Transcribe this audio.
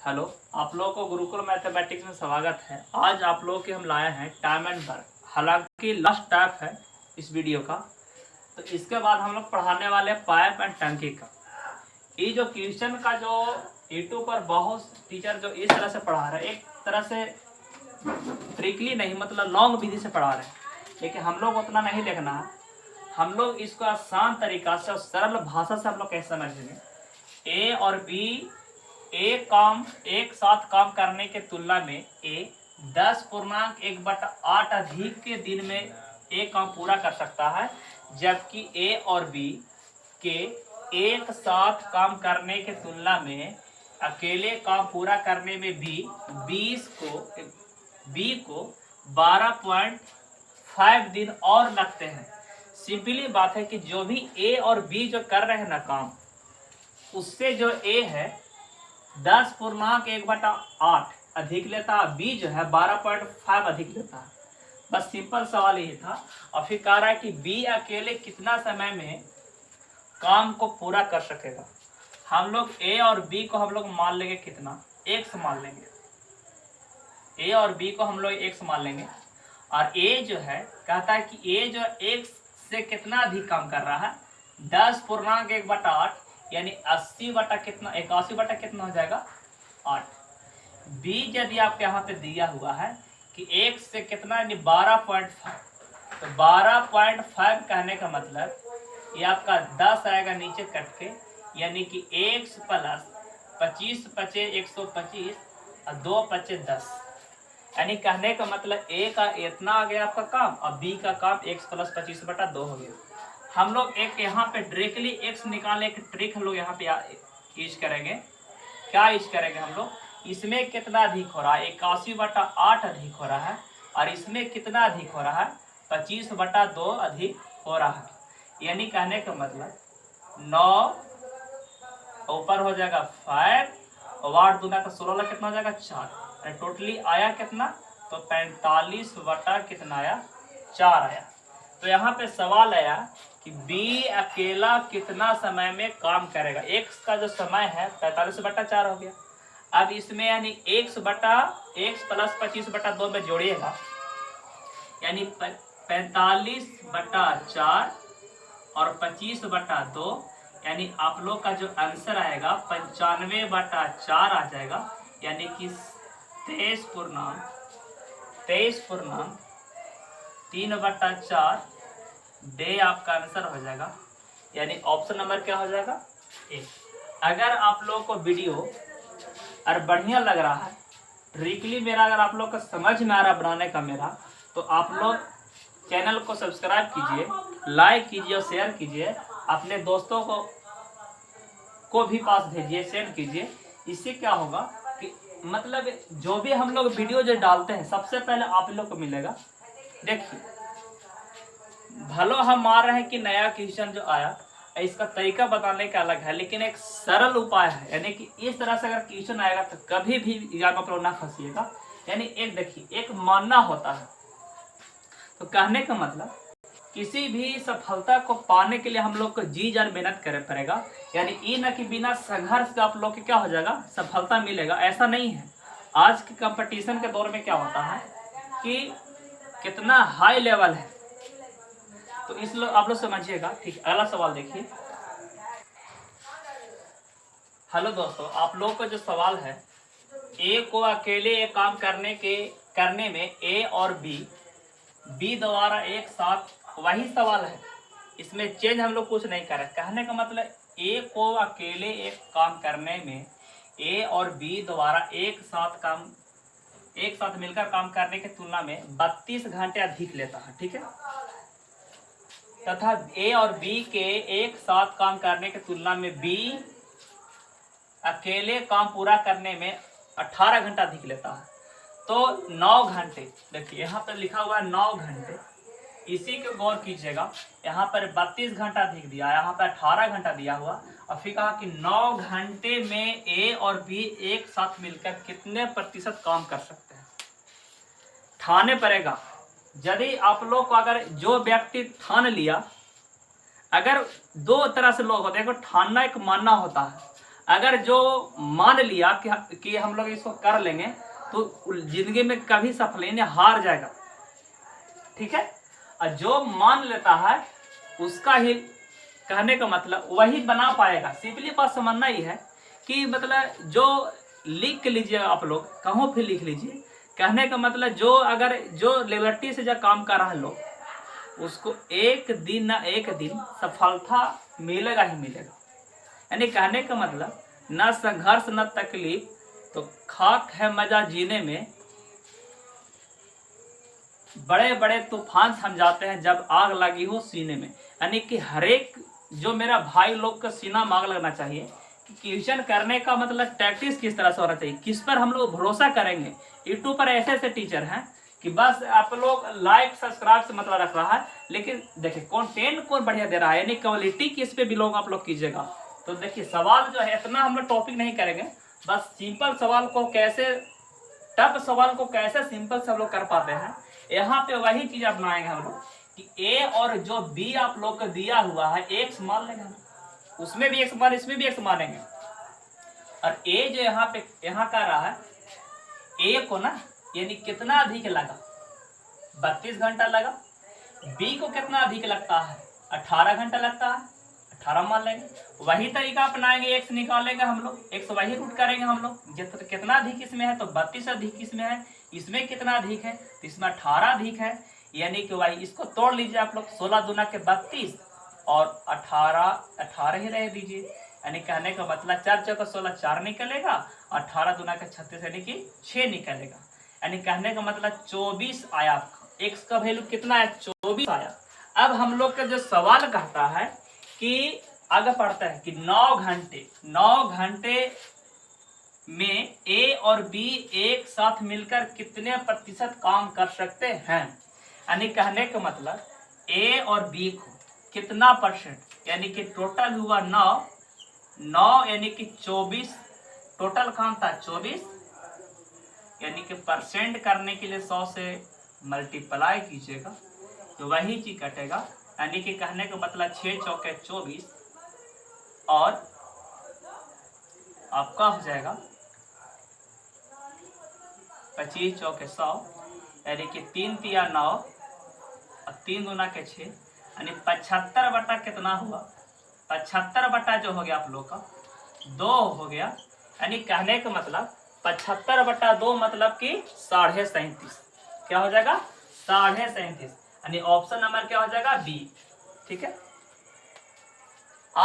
Hello, आप लोगों को गुरुकुल मैथमेटिक्स में स्वागत है। आज आप लोगों के हम लाए हैं टाइम एंड वर्क, हालांकि लास्ट स्टेप है इस वीडियो का। तो इसके बाद हम लोग पढ़ाने वाले हैं पाइप एंड टंकी का। ये जो क्वेश्चन का जो यूट्यूब पर बहुत टीचर जो इस तरह से पढ़ा रहे हैं, एक तरह से ट्रिकली नहीं मतलब लॉन्ग विधि से पढ़ा रहे हैं, लेकिन हम लोग उतना नहीं देखना है। हम लोग इसको आसान तरीका से और सरल भाषा से हम लोग कैसे समझेंगे। ए और बी एक साथ काम करने के तुलना में ए 10.1/8 अधिक के दिन में ए काम पूरा कर सकता है, जबकि ए और बी के एक साथ काम करने के तुलना में अकेले काम पूरा करने में बी 12.5 दिन और लगते हैं। सिंपली बात है कि जो भी ए और बी जो कर रहे हैं ना काम, उससे जो ए है 10.1/8 अधिक लेता है, बी जो है 12.5 अधिक लेता है। बस सिंपल सवाल यही था। और फिर कह रहा है कि बी अकेले कितना समय में काम को पूरा कर सकेगा। हम लोग ए और बी को हम लोग मान लेंगे कितना, x मान लेंगे। ए और बी को हम लोग x मान लेंगे। और ए जो है कहता है कि ए जो x से कितना अधिक काम कर रहा है, 10.1/8 यानी 81 बटा कितना हो जाएगा 8। बी यदि आपके यहाँ पे दिया हुआ है कि x से कितना यानी 12.5, तो 12.5 कहने का मतलब ये आपका 10 आएगा नीचे कट के, यानी कि x प्लस 25 पचे 125 और 2 पचे 10, यानी कहने का मतलब ए का इतना आ गया आपका काम और बी का काम x प्लस 25/2 हो गया। हम लोग एक यहाँ पे डायरेक्टली x निकालने की ट्रिक हम लोग यहाँ पे यूज करेंगे। क्या यूज करेंगे हम लोग, इसमें कितना अधिक हो रहा है 81/8 अधिक हो रहा है, और इसमें कितना अधिक हो रहा है 25/2 अधिक हो रहा है। यानी कहने का मतलब 9 ऊपर हो जाएगा 5 और 8 दूना का 16 कितना हो जाएगा 4, टोटली आया कितना तो 45 कितना आया 4 आया। तो यहाँ पे सवाल आया कि बी अकेला कितना समय में काम करेगा। x का जो समय है 45/4 हो गया। अब इसमें यानी x प्लस 25/2 में जोड़िएगा, यानी 45/4 और 25/2, यानी आप लोग का जो आंसर आएगा 95/4 आ जाएगा, यानी कि 23.3/4 डे आपका आंसर हो जाएगा। यानी ऑप्शन नंबर क्या हो जाएगा ए। अगर आप लोग को वीडियो और बढ़िया लग रहा है, ट्रिकली मेरा अगर आप लोग को समझ में आ रहा बनाने का मेरा, तो आप लोग चैनल को सब्सक्राइब कीजिए, लाइक कीजिए और शेयर कीजिए, अपने दोस्तों को भी पास भेजिए, सेंड कीजिए। इससे क्या होगा कि मतलब जो भी हम लोग वीडियो जो डालते हैं सबसे पहले आप लोग को मिलेगा। देखिए, भलो हम मान रहे हैं कि नया क्वेश्चन जो आया इसका तरीका बताने का अलग है, लेकिन एक सरल उपाय है। यानी कि इस तरह से अगर क्वेश्चन आएगा तो कभी भी एग्जाम आप लोग ना फंसिएगा। यानी एक देखिए, एक मानना होता है। तो कहने का मतलब किसी भी सफलता को पाने के लिए हम लोग को जी जान मेहनत करना पड़ेगा। यानी ये ना कि बिना संघर्ष का आप लोग के क्या हो जाएगा सफलता मिलेगा, ऐसा नहीं है। आज के कंपटीशन के दौर में क्या होता है कि कितना हाई लेवल है, तो इस लोग आप लोग समझिएगा। ठीक, अगला सवाल देखिए। हेलो दोस्तों, आप लोग का जो सवाल है, ए को अकेले एक काम करने में ए और बी द्वारा एक साथ, वही सवाल है, इसमें चेंज हम लोग कुछ नहीं कर रहे। कहने का मतलब ए को अकेले एक काम करने में ए और बी द्वारा एक साथ मिलकर काम करने की तुलना में 32 घंटे अधिक लेता है। ठीक है, तथा ए और बी के एक साथ काम करने की तुलना में बी अकेले काम पूरा करने में 18 घंटा अधिक लेता है। तो 9 घंटे, देखिए यहाँ पर लिखा हुआ है 9 घंटे, इसी को गौर कीजिएगा। यहाँ पर 32 घंटा अधिक दिया, यहाँ पर 18 घंटा दिया हुआ, और फिर कहा कि 9 घंटे में ए और बी एक साथ मिलकर कितने प्रतिशत काम कर सकते हैं। ठाने पड़ेगा। यदि आप लोग को अगर जो व्यक्ति ठान लिया, अगर दो तरह से लोग होते हैं, ठानना एक मानना होता है। अगर जो मान लिया कि हम लोग इसको कर लेंगे तो जिंदगी में कभी सफल नहीं, हार जाएगा। ठीक है, और जो मान लेता है उसका ही, कहने का मतलब वही बना पाएगा। सिंपली बात समझना ही है कि मतलब जो लिख लीजिए आप लोग, कहीं फिर लिख लीजिए, कहने का मतलब जो अगर जो लिबर्टी से जो काम कर रहा है लोग, उसको एक दिन ना एक दिन सफलता मिलेगा ही मिलेगा। यानी कहने का मतलब न संघर्ष न तकलीफ, तो खाक है मजा जीने में। बड़े बड़े तूफान थम जाते हैं जब आग लगी हो सीने में। यानी कि हरेक जो मेरा भाई लोग का सीना में आग लगना चाहिए कि ट्यूशन करने का मतलब प्रैक्टिस किस तरह से होना चाहिए, किस पर हम लोग भरोसा करेंगे। यूट्यूब पर ऐसे ऐसे टीचर हैं कि बस आप लोग लाइक सब्सक्राइब से मतलब रख रहा है, लेकिन देखिए कंटेंट कौन बढ़िया दे रहा है, यानी क्वालिटी किस पे बिलोंग आप लोग कीजिएगा। तो देखिए सवाल जो है इतना हम लोग टॉपिक नहीं करेंगे, बस सिंपल सवाल को कैसे, टफ सवाल को कैसे सिंपल से हम लोग कर पाते हैं, यहाँ पे वही चीज अपनाएंगे हम लोग कि ए और जो बी आप लोग को दिया हुआ है एक मान लेंगे, उसमें भी एक मान, इसमें भी एक मानेंगे। और ए जो यहाँ पे यहाँ कर रहा है, ए को ना यानी कितना अधिक लगा, 32 घंटा लगा। बी को कितना अधिक लगता है, 18 घंटा लगता है, 18 मान लेंगे। वही तरीका अपनाएंगे, एक्स निकालेंगे हम लोग, एक्स वही रूट करेंगे हम लोग। कितना अधिक इसमें है तो 32 अधिक इसमें है, इसमें कितना अधिक है तो इसमें 18 अधिक है, यानी कि वही इसको तोड़ लीजिए आप लोग, 16 दूना के 32 और 18 ही रह दीजिए। यानी कहने का मतलब 4 चौका 16, 4 निकलेगा, 18 दूना का 36 यानी कि 6 निकलेगा। यानी कहने का मतलब 24 आया आपका, एक्स का वैल्यू कितना है 24 आया। अब हम लोग का जो सवाल कहता है कि आगे पढ़ता है कि 9 घंटे में ए और बी एक साथ मिलकर कितने प्रतिशत काम कर सकते हैं। यानी कहने का मतलब ए और बी को कितना परसेंट, यानी कि टोटल हुआ 9 यानी कि 24, टोटल काम था 24, यानी कि परसेंट करने के लिए 100 से मल्टीप्लाई कीजिएगा तो वही चीज कटेगा। यानी कि कहने का मतलब 6 चौके 24 और आपका हो जाएगा 25 चौके 100, यानी कि 3 तिया 9 और 3 दूना के 6, यानी 75 बटा कितना हुआ, 75 बटा जो हो गया आप लोग का 2 हो गया। यानी कहने का मतलब 75 बटा 2 मतलब कि 37.5, क्या हो जाएगा 37.5, यानी ऑप्शन नंबर क्या हो जाएगा बी। ठीक है।